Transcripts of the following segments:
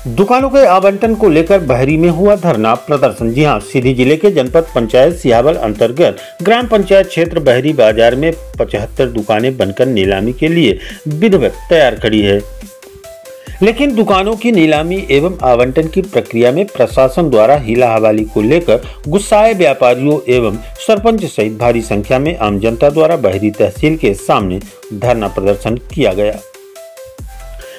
दुकानों के आवंटन को लेकर बहरी में हुआ धरना प्रदर्शन। जी हां, सीधी जिले के जनपद पंचायत सियावल अंतर्गत ग्राम पंचायत क्षेत्र बहरी बाजार में 75 दुकानें बनकर नीलामी के लिए विधिवत तैयार खड़ी है, लेकिन दुकानों की नीलामी एवं आवंटन की प्रक्रिया में प्रशासन द्वारा हीला हवाली को लेकर गुस्साए व्यापारियों एवं सरपंच सहित भारी संख्या में आम जनता द्वारा बहरी तहसील के सामने धरना प्रदर्शन किया गया।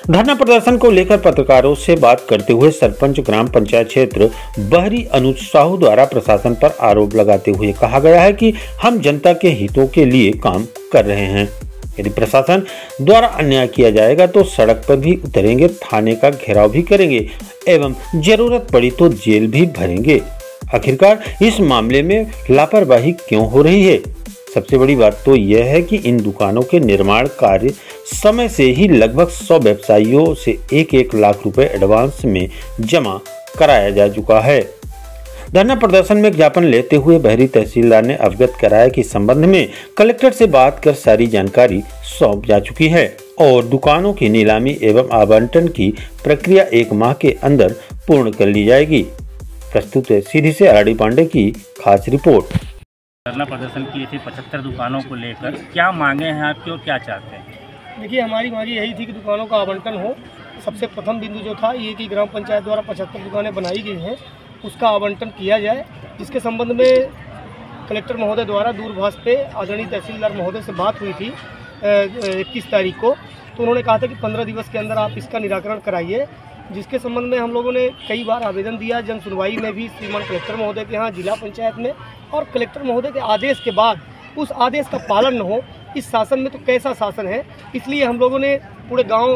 धरना प्रदर्शन को लेकर पत्रकारों से बात करते हुए सरपंच ग्राम पंचायत क्षेत्र बहरी अनुज साहू द्वारा प्रशासन पर आरोप लगाते हुए कहा गया है कि हम जनता के हितों के लिए काम कर रहे हैं। यदि प्रशासन द्वारा अन्याय किया जाएगा तो सड़क पर भी उतरेंगे, थाने का घेराव भी करेंगे एवं जरूरत पड़ी तो जेल भी भरेंगे। आखिरकार इस मामले में लापरवाही क्यों हो रही है? सबसे बड़ी बात तो यह है कि इन दुकानों के निर्माण कार्य समय से ही लगभग 100 व्यवसायियों से 1-1 लाख रुपए एडवांस में जमा कराया जा चुका है। धरना प्रदर्शन में ज्ञापन लेते हुए बहरी तहसीलदार ने अवगत कराया कि संबंध में कलेक्टर से बात कर सारी जानकारी सौंप जा चुकी है और दुकानों की नीलामी एवं आवंटन की प्रक्रिया 1 माह के अंदर पूर्ण कर ली जाएगी। प्रस्तुत है सीधी से आरडी पांडे की खास रिपोर्ट। धरना प्रदर्शन किए थे 75 दुकानों को लेकर, क्या मांगे हैं आपकी और क्या चाहते हैं? देखिए, हमारी मांग यही थी कि दुकानों का आवंटन हो। सबसे प्रथम बिंदु जो था ये कि ग्राम पंचायत द्वारा 75 दुकानें बनाई गई हैं, उसका आवंटन किया जाए। जिसके संबंध में कलेक्टर महोदय द्वारा दूरभाष पे आदरणीय तहसीलदार महोदय से बात हुई थी 21 तारीख को, तो उन्होंने कहा था कि 15 दिवस के अंदर आप इसका निराकरण कराइए। जिसके संबंध में हम लोगों ने कई बार आवेदन दिया, जन सुनवाई में भी श्रीमान कलेक्टर महोदय के यहाँ, जिला पंचायत में, और कलेक्टर महोदय के आदेश के बाद उस आदेश का पालन न हो, इस शासन में तो कैसा शासन है। इसलिए हम लोगों ने पूरे गांव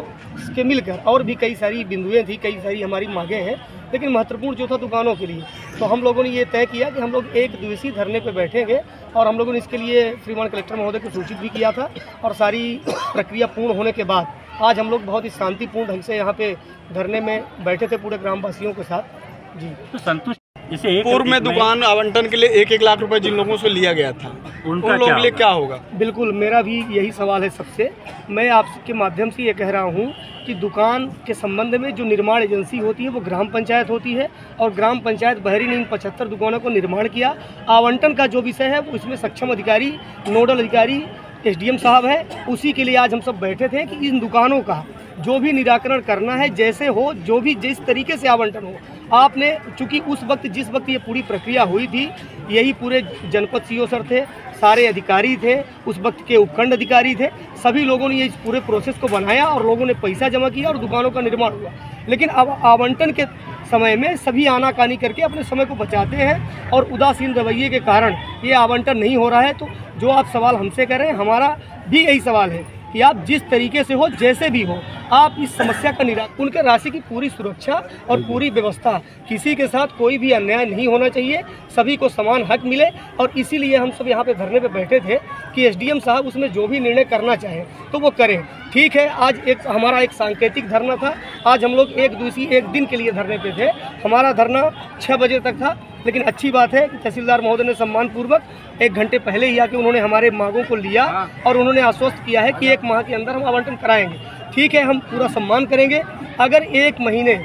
के मिलकर, और भी कई सारी बिंदुएं थी, कई सारी हमारी मांगें हैं, लेकिन महत्वपूर्ण जो था दुकानों के लिए, तो हम लोगों ने ये तय किया कि हम लोग 1 दिवसीय धरने पर बैठेंगे। और हम लोगों ने इसके लिए श्रीमान कलेक्टर महोदय को सूचित भी किया था और सारी प्रक्रिया पूर्ण होने के बाद आज हम लोग बहुत ही शांतिपूर्ण ढंग से यहाँ पे धरने में बैठे थे पूरे ग्रामवासियों के साथ। जी, तो संतुष्ट इसे पूर्व में दुकान आवंटन के लिए 1-1 लाख रुपए जिन लोगों से लिया गया था, उन लोगों के लिए क्या होगा? बिल्कुल, मेरा भी यही सवाल है। सबसे मैं आपके माध्यम से ये कह रहा हूँ कि दुकान के संबंध में जो निर्माण एजेंसी होती है वो ग्राम पंचायत होती है, और ग्राम पंचायत बहरी ने इन 75 दुकानों को निर्माण किया। आवंटन का जो विषय है वो इसमें सक्षम अधिकारी, नोडल अधिकारी SDM साहब है, उसी के लिए आज हम सब बैठे थे कि इन दुकानों का जो भी निराकरण करना है, जैसे हो, जो भी जिस तरीके से आवंटन हो। आपने चूँकि उस वक्त जिस वक्त ये पूरी प्रक्रिया हुई थी, यही पूरे जनपद CO सर थे, सारे अधिकारी थे, उस वक्त के उपखंड अधिकारी थे, सभी लोगों ने ये इस पूरे प्रोसेस को बनाया और लोगों ने पैसा जमा किया और दुकानों का निर्माण हुआ। लेकिन अब आवंटन के समय में सभी आनाकानी करके अपने समय को बचाते हैं और उदासीन रवैये के कारण ये आवंटन नहीं हो रहा है। तो जो आप सवाल हमसे कर रहे हैं, हमारा भी यही सवाल है कि आप जिस तरीके से हो, जैसे भी हो, आप इस समस्या का निराकरण, उनके राशि की पूरी सुरक्षा और पूरी व्यवस्था, किसी के साथ कोई भी अन्याय नहीं होना चाहिए, सभी को समान हक मिले। और इसीलिए हम सब यहाँ पे धरने पे बैठे थे कि SDM साहब उसमें जो भी निर्णय करना चाहें तो वो करें। ठीक है, आज हमारा एक सांकेतिक धरना था। आज हम लोग 1 दिन के लिए धरने पे थे। हमारा धरना 6 बजे तक था, लेकिन अच्छी बात है कि तहसीलदार महोदय ने सम्मानपूर्वक 1 घंटे पहले ही आके उन्होंने हमारे मांगों को लिया और उन्होंने आश्वस्त किया है कि 1 माह के अंदर हम आवंटन कराएंगे। ठीक है, हम पूरा सम्मान करेंगे। अगर 1 महीने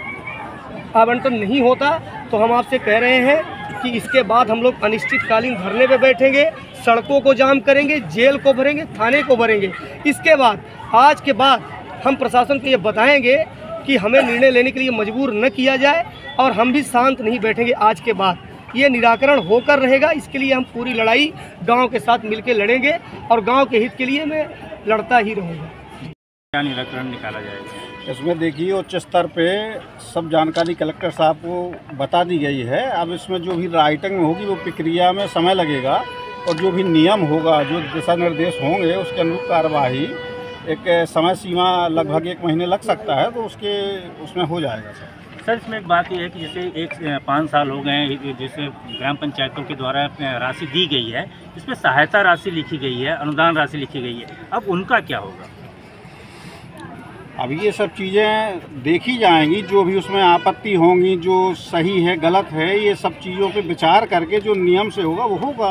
आवंटन नहीं होता तो हम आपसे कह रहे हैं कि इसके बाद हम लोग अनिश्चितकालीन धरने पे बैठेंगे, सड़कों को जाम करेंगे, जेल को भरेंगे, थाने को भरेंगे। इसके बाद, आज के बाद हम प्रशासन को ये बताएंगे कि हमें निर्णय लेने के लिए मजबूर न किया जाए, और हम भी शांत नहीं बैठेंगे। आज के बाद ये निराकरण होकर रहेगा। इसके लिए हम पूरी लड़ाई गांव के साथ मिलकर लड़ेंगे और गांव के हित के लिए मैं लड़ता ही रहूँगा। क्या निराकरण निकाला जाएगा? इसमें देखिए, उच्च स्तर पे सब जानकारी कलेक्टर साहब को बता दी गई है। अब इसमें जो भी राइटिंग में होगी वो प्रक्रिया में समय लगेगा, और जो भी नियम होगा, जो दिशा निर्देश होंगे, उसके अनुरूप कार्यवाही एक समय सीमा लगभग 1 महीने लग सकता है, तो उसमें हो जाएगा सर। इसमें एक बात यह है कि जैसे 5 साल हो गए हैं, जैसे ग्राम पंचायतों के द्वारा राशि दी गई है, इसमें सहायता राशि लिखी गई है, अनुदान राशि लिखी गई है, अब उनका क्या होगा? अब ये सब चीज़ें देखी जाएंगी, जो भी उसमें आपत्ति होंगी, जो सही है गलत है, ये सब चीज़ों पे विचार करके जो नियम से होगा वो होगा।